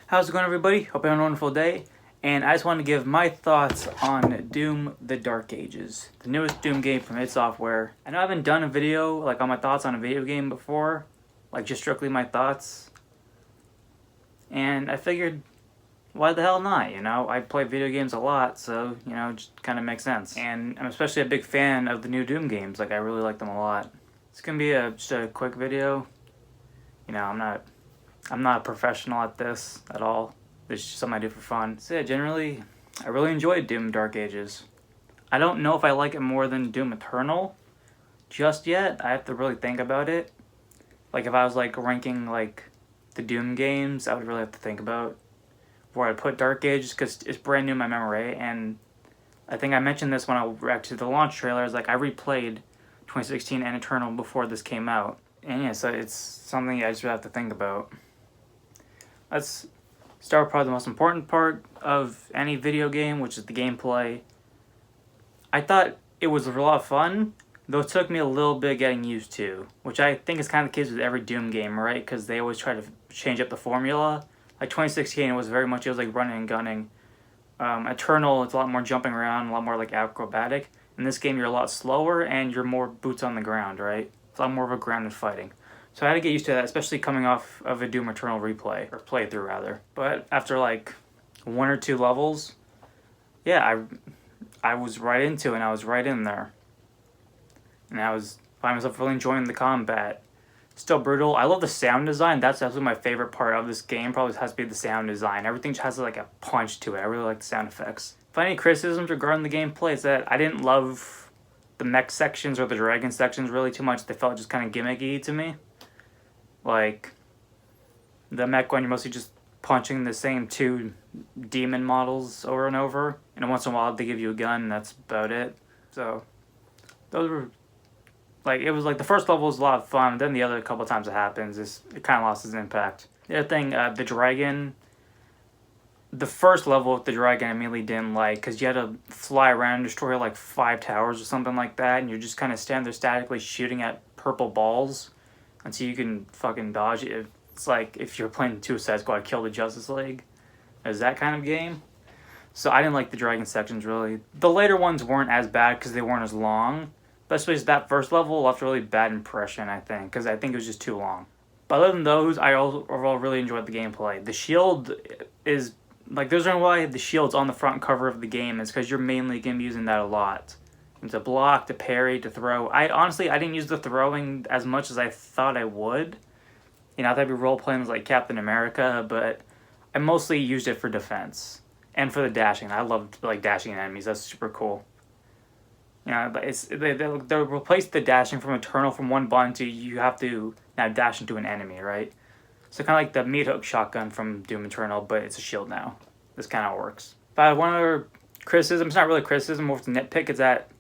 How's it going, everybody? Hope you have a wonderful day. And I just want to give my thoughts on Doom: The Dark Ages, the newest Doom game from id Software. I know I haven't done a video on my thoughts on a video game before, just strictly my thoughts. And I figured, why the hell not? I play video games a lot, so it just kind of makes sense. And I'm especially a big fan of the new Doom games. I really like them a lot. It's gonna be just a quick video. I'm not a professional at this at all. It's just something I do for fun. So yeah, generally, I really enjoyed Doom Dark Ages. I don't know if I like it more than Doom Eternal just yet. I have to really think about it. If I was ranking the Doom games, I would really have to think about where I'd put Dark Ages, because it's brand new in my memory. And I think I mentioned this when I reacted to the launch trailers. I replayed 2016 and Eternal before this came out. And yeah, so it's something I just have to think about. Let's start with probably the most important part of any video game, which is the gameplay. I thought it was a lot of fun, though it took me a little bit getting used to, which I think is kind of the case with every Doom game, right? Because they always try to change up the formula. 2016, it was very much, running and gunning. Eternal, it's a lot more jumping around, a lot more acrobatic. In this game, you're a lot slower and you're more boots on the ground, right? It's a lot more of a grounded fighting. So I had to get used to that, especially coming off of a Doom Eternal replay, or playthrough rather. But after one or two levels, yeah, I was right into it, and I was right in there. And I was finding myself really enjoying the combat. Still brutal. I love the sound design. That's absolutely my favorite part of this game. Probably has to be the sound design. Everything just has a punch to it. I really like the sound effects. If I have any criticisms regarding the gameplay, is that I didn't love the mech sections or the dragon sections really too much. They felt just kind of gimmicky to me. The mech one, you're mostly just punching the same two demon models over and over, and once in a while they give you a gun, and that's about it. So those were it was the first level was a lot of fun, then the other couple of times it happens, it kind of lost its impact. The other thing, the dragon, the first level with the dragon I immediately didn't like, because you had to fly around and destroy 5 towers or something like that, and you're just kind of standing there statically shooting at purple balls until you can fucking dodge it. It's if you're playing Suicide Squad, Kill the Justice League. Is that kind of game. So I didn't like the dragon sections, really. The later ones weren't as bad because they weren't as long. But especially that first level left a really bad impression, I think. Because I think it was just too long. But other than those, I overall really enjoyed the gameplay. The shield is... there's a reason why the shield's on the front cover of the game. Is because you're mainly going to be using that a lot. To block, to parry, to throw. I didn't use the throwing as much as I thought I would. I thought I'd be role-playing as Captain America, but I mostly used it for defense. And for the dashing. I loved dashing at enemies. That's super cool. They replaced the dashing from Eternal from one button to you have to now dash into an enemy, right? So kind of like the meat hook shotgun from Doom Eternal, but it's a shield now. This kind of works. But one other criticism, it's not really criticism, more of a nitpick, is that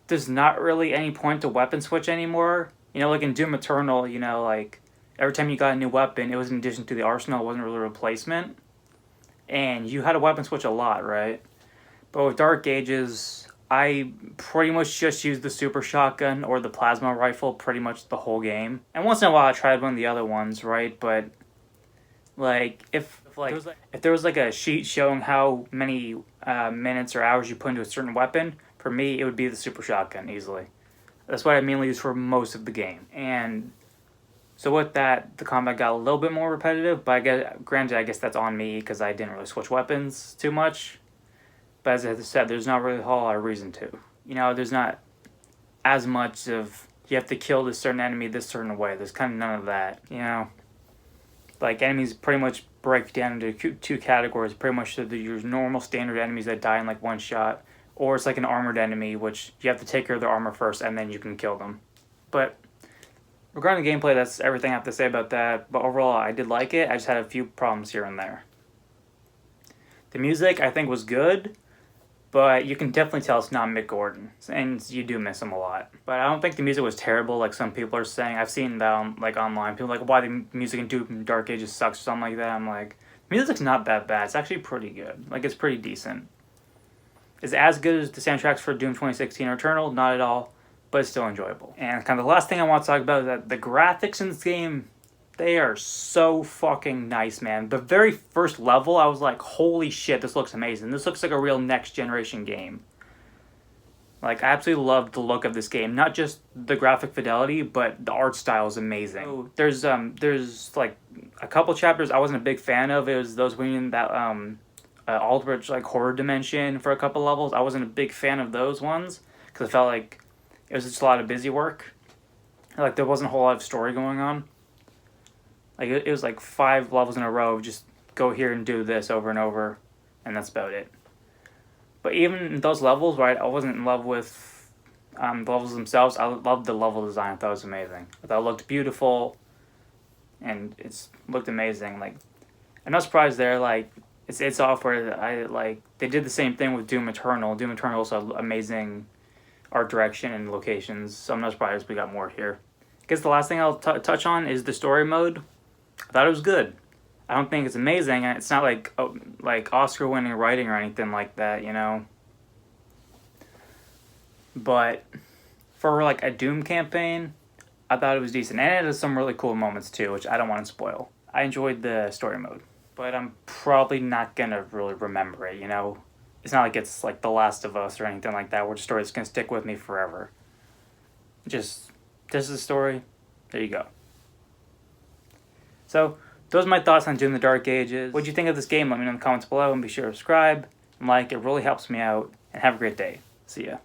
there's not really any point to weapon switch anymore. In Doom Eternal, every time you got a new weapon, it was in addition to the arsenal, it wasn't really a replacement. And you had a weapon switch a lot, right? But with Dark Ages, I pretty much just used the super shotgun or the plasma rifle pretty much the whole game. And once in a while I tried one of the other ones, right? But if there was a sheet showing how many minutes or hours you put into a certain weapon, for me, it would be the super shotgun, easily. That's what I mainly use for most of the game. And so with that, the combat got a little bit more repetitive, but granted, I guess that's on me, because I didn't really switch weapons too much. But as I said, there's not really a whole lot of reason to. There's not as much of, you have to kill this certain enemy this certain way. There's kind of none of that, enemies pretty much break down into two categories. Pretty much your normal standard enemies that die in one shot, or it's an armored enemy, which you have to take care of their armor first, and then you can kill them. But regarding the gameplay, that's everything I have to say about that. But overall, I did like it. I just had a few problems here and there. The music, I think, was good, but you can definitely tell it's not Mick Gordon, and you do miss him a lot. But I don't think the music was terrible, like some people are saying. I've seen that on, online. People are why the music in Doom Dark Ages sucks or something like that. I'm the music's not that bad. It's actually pretty good. It's pretty decent. Is it as good as the soundtracks for Doom 2016 or Eternal? Not at all, but it's still enjoyable. And kind of the last thing I want to talk about is that the graphics in this game They are so fucking nice, man. The very first level, I was like, holy shit, this looks amazing. This looks like a real next generation game. Like, I absolutely love the look of this game. Not just the graphic fidelity, but the art style is amazing. So there's like a couple chapters I wasn't a big fan of. It was those being that Aldrich like horror dimension for a couple levels. I wasn't a big fan of those ones because I felt like it was just a lot of busy work. Like there wasn't a whole lot of story going on. Like it was like 5 levels in a row of just go here and do this over and over, and that's about it. But even in those levels, right, I wasn't in love with the levels themselves. I loved the level design. I thought it was amazing. I thought it looked beautiful, and it's looked amazing. Like, I'm not surprised there. Like, it's id Software. That I like. They did the same thing with Doom Eternal. Doom Eternal also had amazing art direction and locations. So I'm not surprised we got more here. I guess the last thing I'll touch on is the story mode. I thought it was good. I don't think it's amazing, and it's not like Oscar-winning writing or anything like that, you know. But for like a Doom campaign, I thought it was decent, and it had some really cool moments too, which I don't want to spoil. I enjoyed the story mode, but I'm probably not gonna really remember it, you know. It's not like it's like The Last of Us or anything like that, where the story's gonna stick with me forever. Just this is the story. There you go. So, those are my thoughts on Doom the Dark Ages. What'd you think of this game? Let me know in the comments below, and be sure to subscribe and like. It really helps me out. And have a great day. See ya.